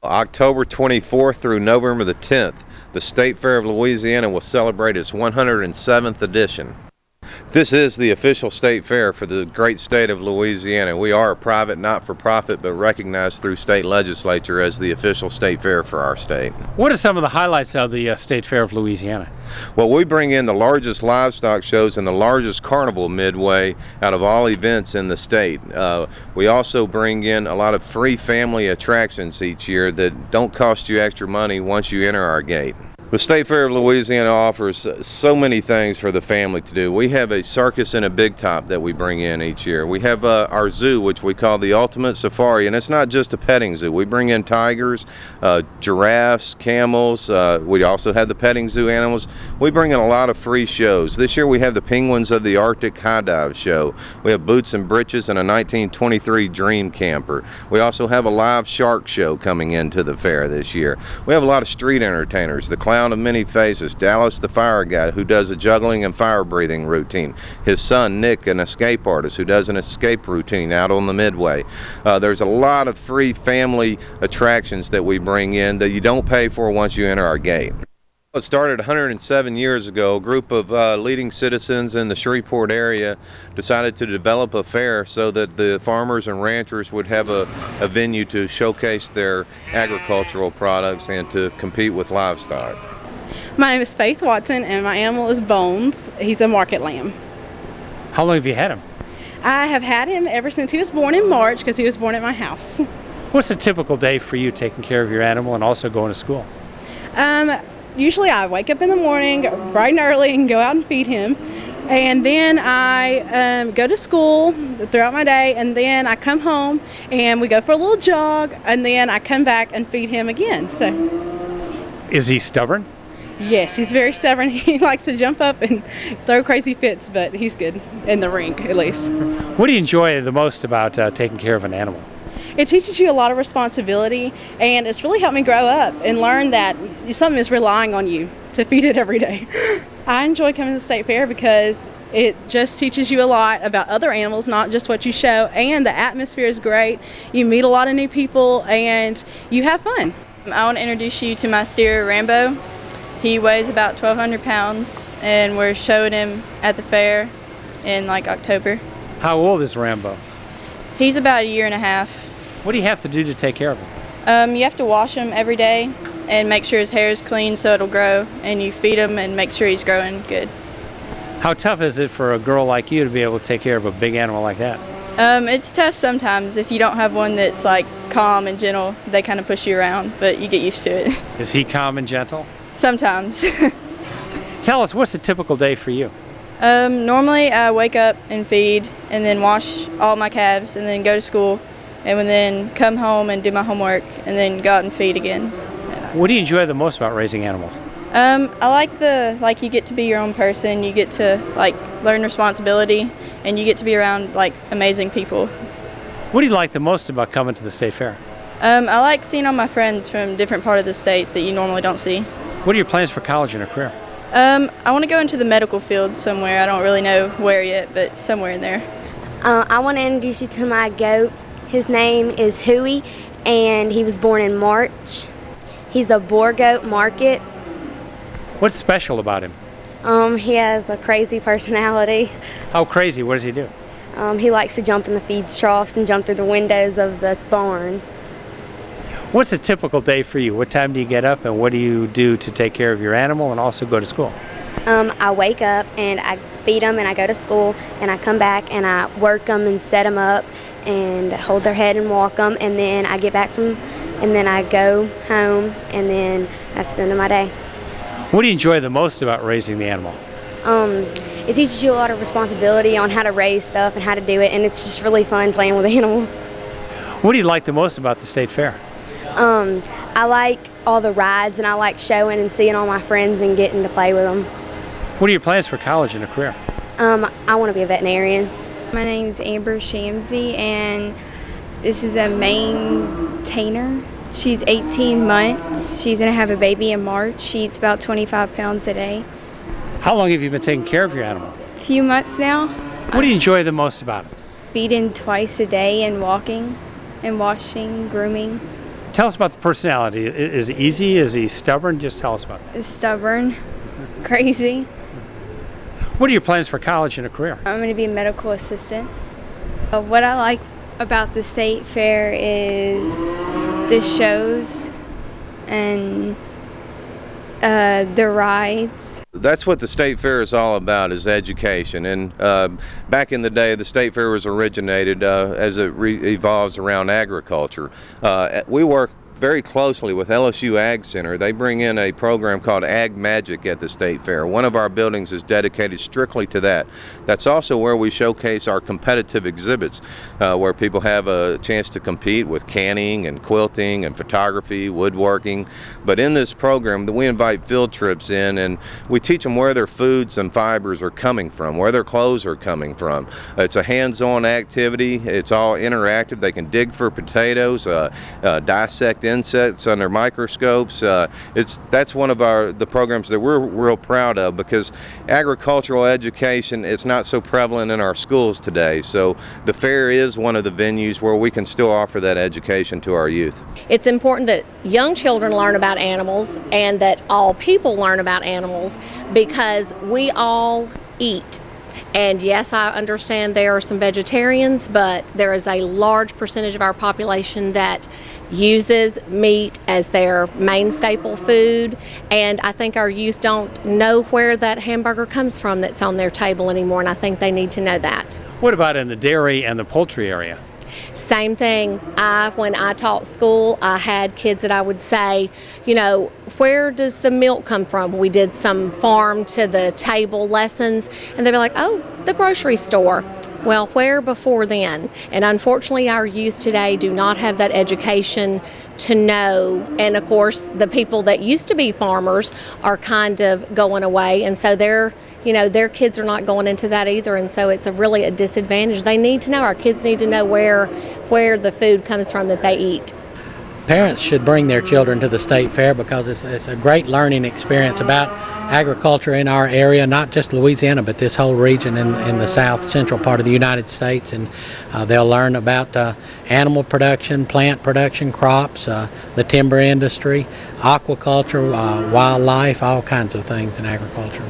October 24th through November the 10th, the State Fair of Louisiana will celebrate its 107th edition. This is the official state fair for the great state of Louisiana. We are a private, not-for-profit, but recognized through state legislature as the official state fair for our state. What are some of the highlights of the State Fair of Louisiana? Well, we bring in the largest livestock shows and the largest carnival midway out of all events in the state. We also bring in a lot of free family attractions each year that don't cost you extra money once you enter our gate. The State Fair of Louisiana offers so many things for the family to do. We have a circus and a big top that we bring in each year. We have our zoo, which we call the Ultimate Safari, and it's not just a petting zoo. We bring in tigers, giraffes, camels. We also have the petting zoo animals. We bring in a lot of free shows. This year we have the Penguins of the Arctic High Dive Show. We have Boots and Britches and a 1923 Dream Camper. We also have a live shark show coming into the fair this year. We have a lot of street entertainers. The Clown of Many Faces, Dallas the Fire Guy, who does a juggling and fire breathing routine. His son Nick, an escape artist who does an escape routine out on the midway. There's a lot of free family attractions that we bring in that you don't pay for once you enter our gate. It started 107 years ago. A group of leading citizens in the Shreveport area decided to develop a fair so that the farmers and ranchers would have a venue to showcase their agricultural products and to compete with livestock. My name is Faith Watson and my animal is Bones. He's a market lamb. How long have you had him? I have had him ever since he was born in March because he was born at my house. What's a typical day for you taking care of your animal and also going to school? Usually I wake up in the morning bright and early and go out and feed him. And then I go to school throughout my day, and then I come home and we go for a little jog, and then I come back and feed him again. So, is he stubborn? Yes, he's very stubborn. He likes to jump up and throw crazy fits, but he's good in the ring at least. What do you enjoy the most about taking care of an animal? It teaches you a lot of responsibility, and it's really helped me grow up and learn that something is relying on you to feed it every day. I enjoy coming to the state fair because it just teaches you a lot about other animals, not just what you show, and the atmosphere is great. You meet a lot of new people and you have fun. I want to introduce you to my steer, Rambo. He weighs about 1,200 pounds, and we're showing him at the fair in October. How old is Rambo? He's about a year and a half. What do you have to do to take care of him? You have to wash him every day and make sure his hair is clean so it'll grow, and you feed him and make sure he's growing good. How tough is it for a girl like you to be able to take care of a big animal like that? It's tough sometimes. If you don't have one that's calm and gentle, they kind of push you around, but you get used to it. Is he calm and gentle? Sometimes. Tell us, what's a typical day for you? Normally I wake up and feed and then wash all my calves and then go to school and then come home and do my homework and then go out and feed again. What do you enjoy the most about raising animals? I like you get to be your own person, you get to learn responsibility, and you get to be around amazing people. What do you like the most about coming to the state fair? I like seeing all my friends from different part of the state that you normally don't see. What are your plans for college and a career? I want to go into the medical field somewhere. I don't really know where yet, but somewhere in there. I want to introduce you to my goat. His name is Huey, and he was born in March. He's a boar goat market. What's special about him? He has a crazy personality. How crazy? What does he do? He likes to jump in the feed troughs and jump through the windows of the barn. What's a typical day for you? What time do you get up and what do you do to take care of your animal and also go to school? I wake up and I feed them and I go to school and I come back and I work them and set them up and hold their head and walk them, and then I get back and then I go home and then that's the end of my day. What do you enjoy the most about raising the animal? It teaches you a lot of responsibility on how to raise stuff and how to do it, and it's just really fun playing with animals. What do you like the most about the state fair? I like all the rides, and I like showing and seeing all my friends and getting to play with them. What are your plans for college and a career? I want to be a veterinarian. My name's Amber Shamsey, and this is a maintainer. She's 18 months. She's going to have a baby in March. She eats about 25 pounds a day. How long have you been taking care of your animal? A few months now. What do you enjoy the most about it? Feeding twice a day and walking and washing, grooming. Tell us about the personality. Is he easy? Is he stubborn? Just tell us about it. Is stubborn, crazy. What are your plans for college and a career? I'm going to be a medical assistant. What I like about the state fair is the shows and the rides. That's what the state fair is all about, is education. And back in the day, the state fair was originated as it evolves around agriculture. We work very closely with LSU Ag Center. They bring in a program called Ag Magic at the state fair. One of our buildings is dedicated strictly to that. That's also where we showcase our competitive exhibits, where people have a chance to compete with canning and quilting and photography, woodworking. But in this program, we invite field trips in, and we teach them where their foods and fibers are coming from, where their clothes are coming from. It's a hands-on activity. It's all interactive. They can dig for potatoes, dissect insects under microscopes. That's one of the programs that we're real proud of, because agricultural education is not so prevalent in our schools today. So the fair is one of the venues where we can still offer that education to our youth. It's important that young children learn about animals and that all people learn about animals, because we all eat. And yes, I understand there are some vegetarians, but there is a large percentage of our population that uses meat as their main staple food, and I think our youth don't know where that hamburger comes from that's on their table anymore, and I think they need to know that. What about in the dairy and the poultry area? Same thing. When I taught school, I had kids that I would say, where does the milk come from? We did some farm to the table lessons, and they'd be like, oh, the grocery store. Well, where before then? And unfortunately, our youth today do not have that education to know. And of course, the people that used to be farmers are kind of going away, and so their kids are not going into that either. And so it's really a disadvantage. They need to know. Our kids need to know where the food comes from that they eat. Parents should bring their children to the state fair, because it's a great learning experience about agriculture in our area, not just Louisiana, but this whole region in the south central part of the United States. And they'll learn about animal production, plant production, crops, the timber industry, aquaculture, wildlife, all kinds of things in agriculture.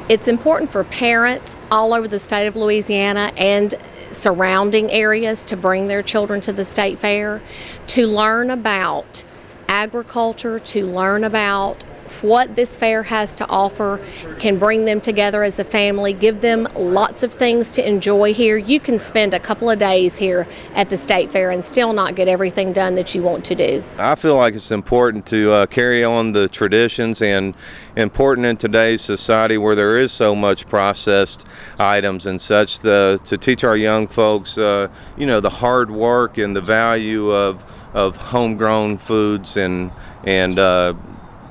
It's important for parents all over the state of Louisiana and surrounding areas to bring their children to the state fair to learn about agriculture, to learn about what this fair has to offer, can bring them together as a family, give them lots of things to enjoy here. You can spend a couple of days here at the state fair and still not get everything done that you want to do. I feel like it's important to carry on the traditions, and important in today's society where there is so much processed items and such, to teach our young folks the hard work and the value of homegrown foods and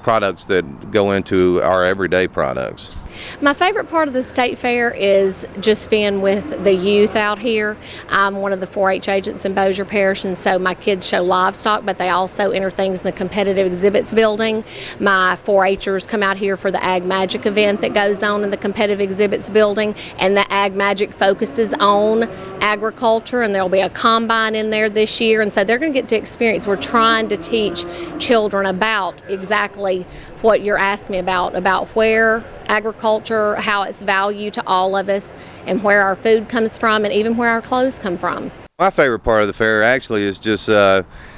products that go into our everyday products. My favorite part of the state fair is just being with the youth out here. I'm one of the 4-H agents in Bossier Parish, and so my kids show livestock, but they also enter things in the competitive exhibits building. My 4-Hers come out here for the Ag Magic event that goes on in the competitive exhibits building, and the Ag Magic focuses on agriculture, and there'll be a combine in there this year, and so they're going to get to experience. We're trying to teach children about exactly what you're asking me about where agriculture, how it's valued to all of us, and where our food comes from, and even where our clothes come from. My favorite part of the fair actually is just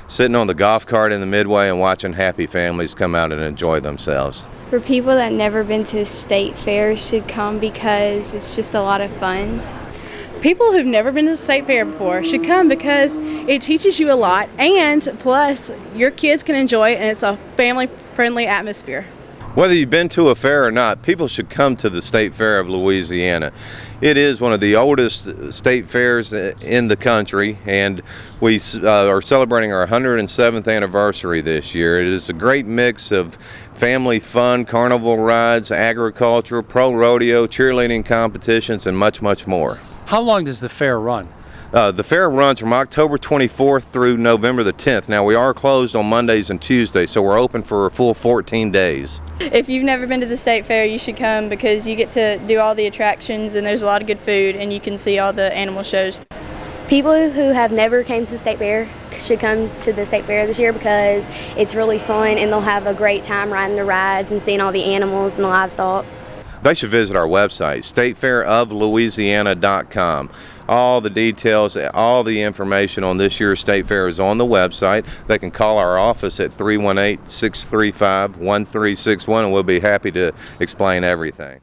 sitting on the golf cart in the midway and watching happy families come out and enjoy themselves. For people that never been to state fairs should come, because it's just a lot of fun. People who've never been to the state fair before should come, because it teaches you a lot, and plus your kids can enjoy it, and it's a family-friendly atmosphere. Whether you've been to a fair or not, people should come to the State Fair of Louisiana. It is one of the oldest state fairs in the country, and we are celebrating our 107th anniversary this year. It is a great mix of family fun, carnival rides, agriculture, pro rodeo, cheerleading competitions, and much, much more. How long does the fair run? The fair runs from October 24th through November the 10th. Now, we are closed on Mondays and Tuesdays, so we're open for a full 14 days. If you've never been to the state fair, you should come, because you get to do all the attractions, and there's a lot of good food, and you can see all the animal shows. People who have never came to the state fair should come to the state fair this year because it's really fun and they'll have a great time riding the rides and seeing all the animals and the livestock. They should visit our website, statefairoflouisiana.com. All the details, all the information on this year's state fair is on the website. They can call our office at 318-635-1361 and we'll be happy to explain everything.